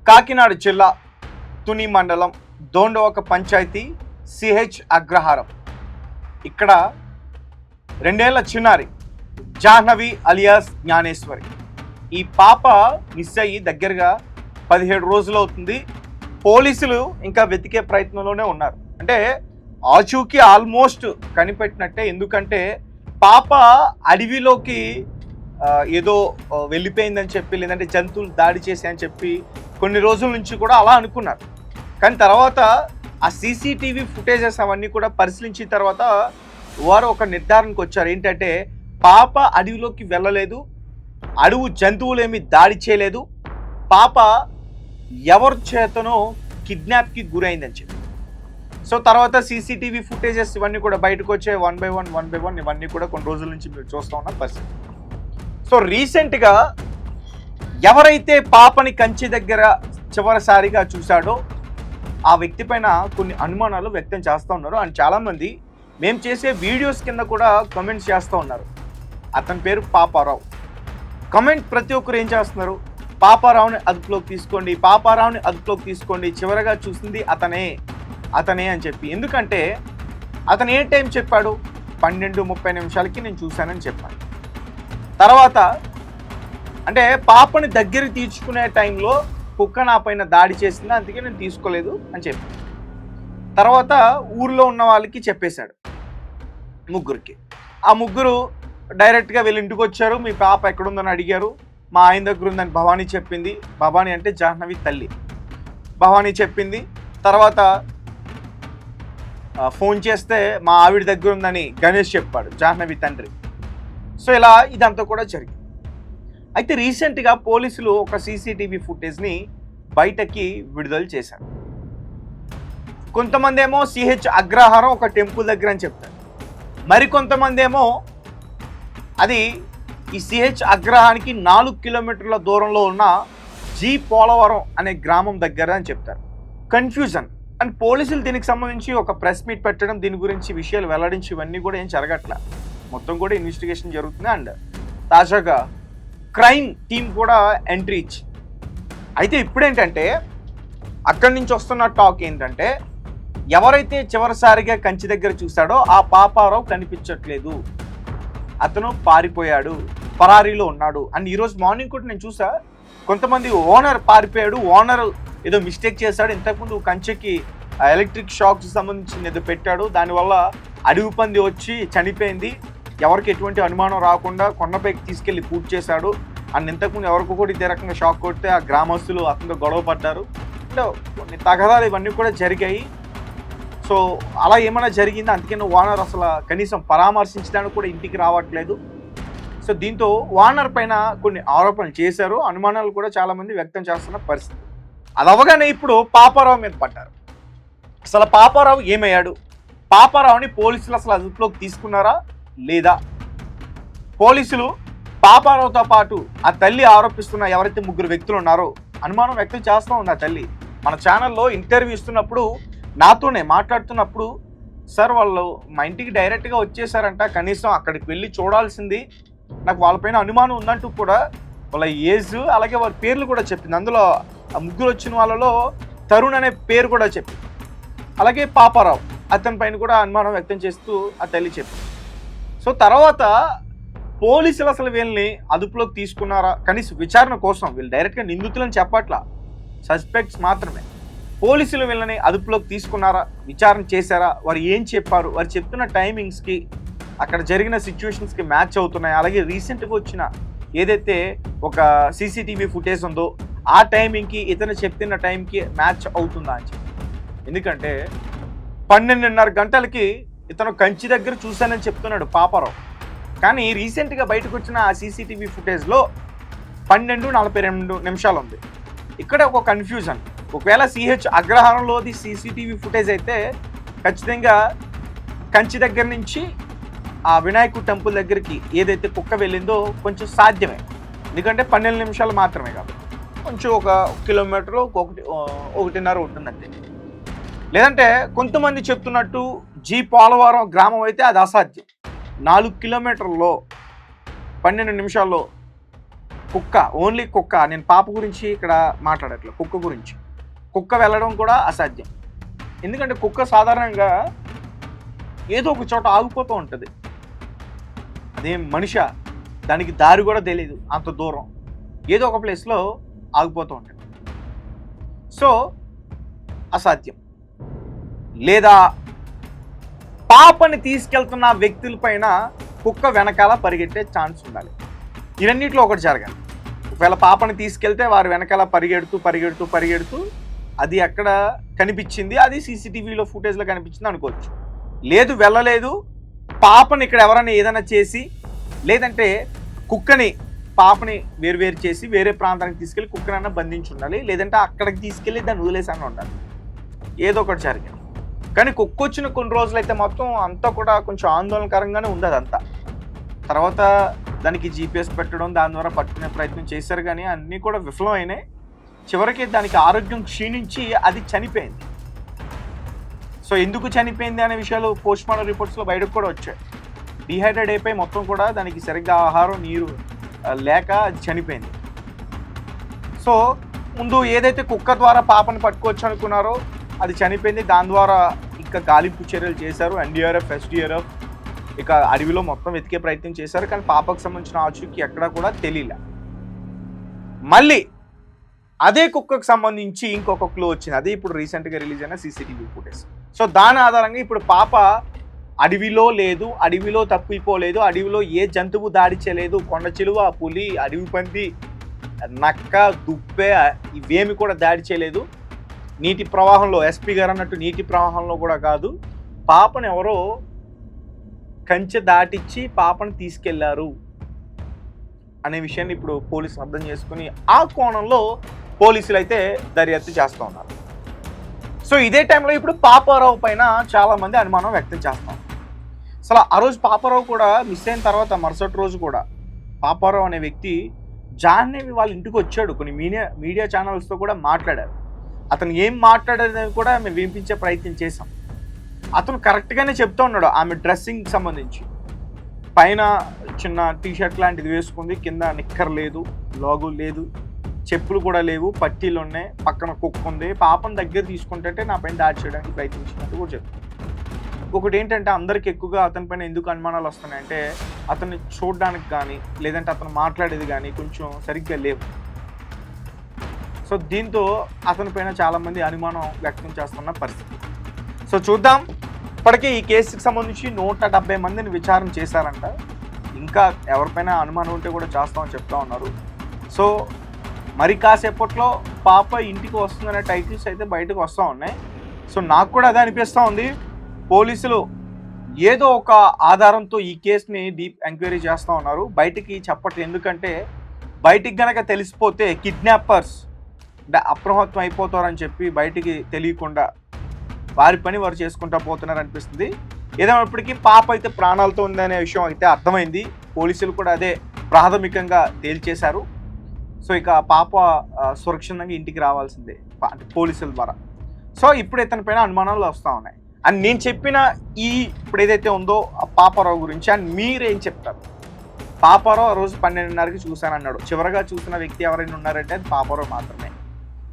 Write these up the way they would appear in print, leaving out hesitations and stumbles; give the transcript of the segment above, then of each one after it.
కాకినాడ జిల్లా తుని మండలం దోండవక పంచాయతీ సిహెచ్ అగ్రహారం. ఇక్కడ 2 ఏళ్ల చిన్నారి జాహ్నవి అలియాస్ జ్ఞానేశ్వరి. ఈ పాప మిస్ అయ్యి దగ్గరగా 17 రోజులు అవుతుంది. పోలీసులు ఇంకా వెతికే ప్రయత్నంలోనే ఉన్నారు. అంటే ఆచూకీ ఆల్మోస్ట్ కనిపెట్టినట్టే. ఎందుకంటే పాప అడవిలోకి ఏదో వెళ్ళిపోయిందని చెప్పి, లేదంటే జంతువులు దాడి చేశాయని చెప్పి కొన్ని రోజుల నుంచి కూడా అలా అనుకున్నారు. కానీ తర్వాత ఆ సీసీటీవీ ఫుటేజెస్ అవన్నీ కూడా పరిశీలించిన తర్వాత వారు ఒక నిర్ధారణకు వచ్చారు. ఏంటంటే పాప అడవిలోకి వెళ్ళలేదు, అడవి జంతువులేమి దాడి చేయలేదు, పాప ఎవరి చేతనో కిడ్నాప్కి గురైందని చెప్పి. సో తర్వాత సీసీటీవీ ఫుటేజెస్ ఇవన్నీ కూడా బయటకు వచ్చే వన్ బై వన్ ఇవన్నీ కూడా కొన్ని రోజుల నుంచి మీరు చూస్తూ ఉన్న పరిస్థితి. సో రీసెంట్గా ఎవరైతే పాపని కంచి దగ్గర చివరిసారిగా చూశాడో ఆ వ్యక్తి పైన కొన్ని అనుమానాలు వ్యక్తం చేస్తూ ఉన్నారు. అండ్ చాలామంది మేము చేసే వీడియోస్ కింద కూడా కమెంట్స్ చేస్తూ ఉన్నారు. అతని పేరు పాపారావు. కమెంట్ ప్రతి ఒక్కరు ఏం చేస్తున్నారు, పాపారావుని అదుపులోకి తీసుకోండి, పాపారావుని అదుపులోకి తీసుకోండి, చివరగా చూసింది అతనే అని చెప్పి. ఎందుకంటే అతను ఏ టైం చెప్పాడు, 12:30 నేను చూశానని చెప్పాను. తర్వాత అంటే పాపని దగ్గరికి తీర్చుకునే టైంలో కుక్క నా పైన దాడి చేసింది, అందుకే నేను తీసుకోలేదు అని చెప్పి తర్వాత ఊర్లో ఉన్న వాళ్ళకి చెప్పేశాడు, ముగ్గురికి. ఆ ముగ్గురు డైరెక్ట్గా వీళ్ళ ఇంటికి వచ్చారు. మీ పాప ఎక్కడుందని అడిగారు. మా ఆయన దగ్గర ఉందని భవానీ చెప్పింది. భవానీ అంటే జాహ్నవి తల్లి. భవానీ చెప్పింది. తర్వాత ఫోన్ చేస్తే మా ఆవిడ దగ్గర ఉందని గణేష్ చెప్పాడు, జాహ్నవి తండ్రి. సో ఇలా ఇదంతా కూడా జరిగింది. అయితే రీసెంట్గా పోలీసులు ఒక సీసీటీవీ ఫుటేజ్ని బయటకి విడుదల చేశారు. కొంతమంది ఏమో సిహెచ్ అగ్రహారం ఒక టెంపుల్ దగ్గర అని చెప్తారు, మరికొంతమంది ఏమో అది ఈ సిహెచ్ అగ్రహానికి 4 కిలోమీటర్ల దూరంలో ఉన్న జీ పోలవరం అనే గ్రామం దగ్గర అని చెప్తారు. కన్ఫ్యూజన్. అండ్ పోలీసులు దీనికి సంబంధించి ఒక ప్రెస్ మీట్ పెట్టడం, దీని గురించి విషయాలు వెల్లడించి ఇవన్నీ కూడా ఏం జరగట్లే. మొత్తం కూడా ఇన్వెస్టిగేషన్ జరుగుతుంది. అండ్ తాజాగా క్రైమ్ టీం కూడా ఎంట్రీ ఇచ్చి, అయితే ఇప్పుడేంటంటే అక్కడి నుంచి వస్తున్న టాక్ ఏంటంటే ఎవరైతే చివరిసారిగా కంచి దగ్గర చూశాడో ఆ పాపారావు కనిపించట్లేదు, అతను పారిపోయాడు, పరారీలో ఉన్నాడు. అండ్ ఈరోజు మార్నింగ్ కూడా నేను చూసా, కొంతమంది ఓనర్ పారిపోయాడు, ఓనర్ ఏదో మిస్టేక్ చేశాడు, ఇంతకుముందు కంచెకి ఎలక్ట్రిక్ షాక్స్ సంబంధించింది ఏదో పెట్టాడు, దానివల్ల అడవి పంది వచ్చి చనిపోయింది, ఎవరికి ఎటువంటి అనుమానం రాకుండా కొండపైకి తీసుకెళ్లి పూజ చేశాడు. అండ్ ఇంతకుముందు ఎవరికో కూడా ఇదే రకంగా షాక్ కొడితే ఆ గ్రామస్తులు అతనితో గొడవ పడ్డారు. అంటే కొన్ని తగదాలు ఇవన్నీ కూడా జరిగాయి. సో అలా ఏమైనా జరిగింది, అందుకని ఓనర్ అసలు కనీసం పరామర్శించడానికి కూడా ఇంటికి రావట్లేదు. సో దీంతో ఓనర్ పైన కొన్ని ఆరోపణలు చేశారు, అనుమానాలు కూడా చాలామంది వ్యక్తం చేస్తున్న పరిస్థితి. అది అవగానే ఇప్పుడు పాపారావు మీద పడ్డారు. అసలు పాపారావు ఏమయ్యాడు, పాపారావుని పోలీసులు అసలు అదుపులోకి తీసుకున్నారా లేదా, పోలీసులు పాపారావుతో పాటు ఆ తల్లి ఆరోపిస్తున్న ఎవరైతే 3 వ్యక్తులు ఉన్నారో అనుమానం వ్యక్తం చేస్తూ ఉంది ఆ తల్లి. మన ఛానల్లో ఇంటర్వ్యూ ఇస్తున్నప్పుడు నాతోనే మాట్లాడుతున్నప్పుడు, సార్ వాళ్ళు మా ఇంటికి డైరెక్ట్గా వచ్చేసారంట, కనీసం అక్కడికి వెళ్ళి చూడాల్సింది, నాకు వాళ్ళపైన అనుమానం ఉందంటూ కూడా వాళ్ళ ఏజ్ అలాగే వాళ్ళ పేర్లు కూడా చెప్పింది. అందులో ఆ 3 వచ్చిన వాళ్ళలో తరుణ్ అనే పేరు కూడా చెప్పింది. అలాగే పాపారావు అతని పైన కూడా అనుమానం వ్యక్తం చేస్తూ ఆ తల్లి చెప్పింది. సో తర్వాత పోలీసులు అసలు వీళ్ళని అదుపులోకి తీసుకున్నారా, కనీసం విచారణ కోసం, వీళ్ళు డైరెక్ట్గా నిందితులని చెప్పట్లా, సస్పెక్ట్స్ మాత్రమే. పోలీసులు వీళ్ళని అదుపులోకి తీసుకున్నారా, విచారణ చేశారా, వారు ఏం చెప్పారు, వారు చెప్తున్న టైమింగ్స్కి అక్కడ జరిగిన సిచ్యువేషన్స్కి మ్యాచ్ అవుతున్నాయి, అలాగే రీసెంట్గా వచ్చిన ఏదైతే ఒక సీసీటీవీ ఫుటేజ్ ఉందో ఆ టైమింగ్కి ఇతను చెప్తున్న టైంకి మ్యాచ్ అవుతుందా అని చెప్పి. ఎందుకంటే 12:30 గంటలకి ఇతను కంచి దగ్గర చూశానని చెప్తున్నాడు పాపారావు. కానీ రీసెంట్గా బయటకు వచ్చిన ఆ సీసీటీవీ ఫుటేజ్లో 12:42 ఉంది. ఇక్కడ ఒక కన్ఫ్యూజన్. ఒకవేళ సిహెచ్ అగ్రహారంలోది సీసీటీవీ ఫుటేజ్ అయితే ఖచ్చితంగా కంచి దగ్గర నుంచి ఆ వినాయకుడు టెంపుల్ దగ్గరికి ఏదైతే కుక్క వెళ్ళిందో కొంచెం సాధ్యమే, ఎందుకంటే 12 నిమిషాలు మాత్రమే కాబట్టి కొంచెం 1 కిలోమీటర్ 1.5 ఉంటుందంటే. లేదంటే కొంతమంది చెప్తున్నట్టు జీ పోలవరం గ్రామం అయితే అది అసాధ్యం. 4 కిలోమీటర్లలో 12 నిమిషాల్లో కుక్క, ఓన్లీ కుక్క, నేను పాప గురించి ఇక్కడ మాట్లాడట్లేదు, కుక్క గురించి. కుక్క వెళ్ళడం కూడా అసాధ్యం. ఎందుకంటే కుక్క సాధారణంగా ఏదో ఒక చోట ఆగిపోతూ ఉంటుంది. అదేం మనిషి, దానికి దారి కూడా తెలియదు, అంత దూరం ఏదో ఒక ప్లేస్లో ఆగిపోతూ ఉంటుంది. సో అసాధ్యం. లేదా పాపని తీసుకెళ్తున్న వ్యక్తుల పైన కుక్క వెనకాల పరిగెట్టే ఛాన్స్ ఉండాలి. ఇవన్నిట్లో ఒకటి జరగాలి. ఒకవేళ పాపని తీసుకెళ్తే వారు వెనకాల పరిగెడుతూ అది ఎక్కడ కనిపించింది, అది సీసీటీవీలో ఫుటేజ్లో కనిపించింది అనుకోవచ్చు. లేదు వెళ్ళలేదు, పాపని ఇక్కడ ఎవరైనా ఏదైనా చేసి, లేదంటే కుక్కని పాపని వేరు చేసి వేరే ప్రాంతానికి తీసుకెళ్ళి కుక్కనన్నా బంధించి ఉండాలి, లేదంటే అక్కడికి తీసుకెళ్ళి దాన్ని వదిలేసన్నా ఉండాలి. ఏదో ఒకటి జరిగింది. కానీ కుక్క వచ్చిన కొన్ని రోజులైతే మొత్తం అంతా కూడా కొంచెం ఆందోళనకరంగానే ఉంది అదంతా. తర్వాత దానికి జీపీఎస్ పెట్టడం, దాని ద్వారా పట్టుకునే ప్రయత్నం చేశారు, కానీ అన్నీ కూడా విఫలం అయినాయి. చివరికి దానికి ఆరోగ్యం క్షీణించి అది చనిపోయింది. సో ఎందుకు చనిపోయింది అనే విషయాలు పోస్ట్ మార్టం రిపోర్ట్స్లో బయటకు కూడా వచ్చాయి. డిహైడ్రేట్ అయిపోయి మొత్తం కూడా దానికి సరిగ్గా ఆహారం నీరు లేక అది చనిపోయింది. సో ముందు ఏదైతే కుక్క ద్వారా పాపని పట్టుకోవచ్చు అనుకున్నారో అది చనిపోయింది. దాని ద్వారా ఇంకా గాలింపు చర్యలు చేశారు ఎన్డీఆర్ఎఫ్, ఎస్డీఆర్ఎఫ్. ఇక అడవిలో మొత్తం వెతికే ప్రయత్నం చేశారు, కానీ పాపకు సంబంధించిన ఆచూకీ ఎక్కడా కూడా తెలియలే. మళ్ళీ అదే కుక్కకు సంబంధించి ఇంకొక క్లూ వచ్చింది. అది ఇప్పుడు రీసెంట్గా రిలీజ్ అయిన సీసీటీవీ ఫుటేజ్. సో దాని ఆధారంగా ఇప్పుడు పాప అడవిలో లేదు, అడవిలో తప్పిపోలేదు, అడవిలో ఏ జంతువు దాడి చేయలేదు. కొండ చిలువ, పులి, అడవి పంది, నక్క, దుప్పే ఇవేమి కూడా దాడి చేయలేదు. నీటి ప్రవాహంలో, ఎస్పీ గారు అన్నట్టు నీటి ప్రవాహంలో కూడా కాదు, పాపను ఎవరో కంచె దాటిచ్చి పాపను తీసుకెళ్లారు అనే విషయాన్ని ఇప్పుడు పోలీసులు అర్థం చేసుకుని ఆ కోణంలో పోలీసులు అయితే దర్యాప్తు చేస్తూ ఉన్నారు. సో ఇదే టైంలో ఇప్పుడు పాపారావు పైన చాలామంది అనుమానం వ్యక్తం చేస్తారు. అసలు ఆ రోజు పాపారావు కూడా మిస్ అయిన తర్వాత మరుసటి రోజు కూడా పాపారావు అనే వ్యక్తి జాహ్నవి వాళ్ళ ఇంటికి వచ్చాడు. కొన్ని మీడియా ఛానల్స్తో కూడా మాట్లాడారు. అతను ఏం మాట్లాడేది కూడా మేము వినిపించే ప్రయత్నం చేశాం. అతను కరెక్ట్గానే చెప్తూ ఉన్నాడు ఆమె డ్రెస్సింగ్కి సంబంధించి. పైన చిన్న టీషర్ట్ లాంటిది వేసుకుంది, కింద నిక్కర్ లేదు, లాగు లేదు, చెప్పులు కూడా లేవు, పట్టీలు ఉన్నాయి, పక్కన కుక్క ఉంది. పాపను దగ్గర తీసుకుంటే నా పైన దాడి చేయడానికి ప్రయత్నించినట్టు కూడా చెప్తాను. ఒకటి ఏంటంటే అందరికి ఎక్కువగా అతని పైన ఎందుకు అనుమానాలు వస్తున్నాయంటే అతన్ని చూడడానికి కానీ లేదంటే అతను మాట్లాడేది కానీ కొంచెం సరిగ్గా లేవు. సో దీంతో అతని పైన చాలామంది అనుమానం వ్యక్తం చేస్తున్న పరిస్థితి. సో చూద్దాం. ఇప్పటికే ఈ కేసుకి సంబంధించి 170 మందిని విచారణ చేశారంట. ఇంకా ఎవరిపైన అనుమానం ఉంటే కూడా చేస్తామని చెప్తా ఉన్నారు. సో మరి కాసేపట్లో పాప ఇంటికి వస్తుందనే టైటిల్స్ అయితే బయటకు వస్తూ ఉన్నాయి. సో నాకు కూడా అదే అనిపిస్తూ ఉంది. పోలీసులు ఏదో ఒక ఆధారంతో ఈ కేసుని డీప్ ఎంక్వైరీ చేస్తూ ఉన్నారు. బయటికి చెప్పట్లేదు, ఎందుకంటే బయటికి గనక తెలిసిపోతే కిడ్నాపర్స్ అప్రమత్తం అయిపోతారని చెప్పి బయటికి తెలియకుండా వారి పని వారు చేసుకుంటూ పోతున్నారు అనిపిస్తుంది. ఏదైనప్పటికీ పాప అయితే ప్రాణాలతో ఉందనే విషయం అయితే అర్థమైంది. పోలీసులు కూడా అదే ప్రాథమికంగా తేల్చేశారు. సో ఇక పాప సురక్షితంగా ఇంటికి రావాల్సిందే అంటే పోలీసుల ద్వారా. సో ఇప్పుడు ఇతని పైన అనుమానాలు వస్తూ ఉన్నాయి. అండ్ నేను చెప్పిన ఇప్పుడు ఏదైతే ఉందో ఆ పాపారావు గురించి అండ్ మీరేం చెప్తారు? పాపారావు ఆ రోజు 12:30కి చూశానన్నాడు. చివరగా చూసిన వ్యక్తి ఎవరైనా ఉన్నారంటే అది పాపారావు మాత్రమే.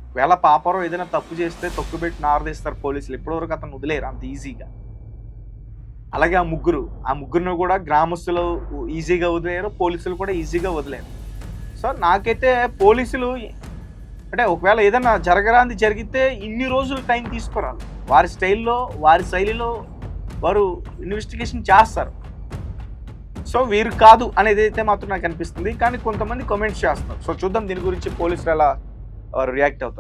ఒకవేళ పాపారావు ఏదైనా తప్పు చేస్తే తొక్కుబెట్టి నారదీస్తారు పోలీసులు. ఇప్పటివరకు అతను వదిలేరు అంత ఈజీగా. అలాగే ఆ ముగ్గురిని కూడా గ్రామస్తులు ఈజీగా వదిలేరు, పోలీసులు కూడా ఈజీగా వదిలేరు. సో నాకైతే పోలీసులు అంటే ఒకవేళ ఏదైనా జరగరాంది జరిగితే ఇన్ని రోజులు టైం తీసుకురాలి. వారి స్టైల్లో వారి శైలిలో వారు ఇన్వెస్టిగేషన్ చేస్తారు. సో వీరు కాదు అనేది అయితే మాత్రం నాకు అనిపిస్తుంది. కానీ కొంతమంది కామెంట్స్ చేస్తారు. సో చూద్దాం దీని గురించి పోలీసులు ఎలా రియాక్ట్ అవుతారు.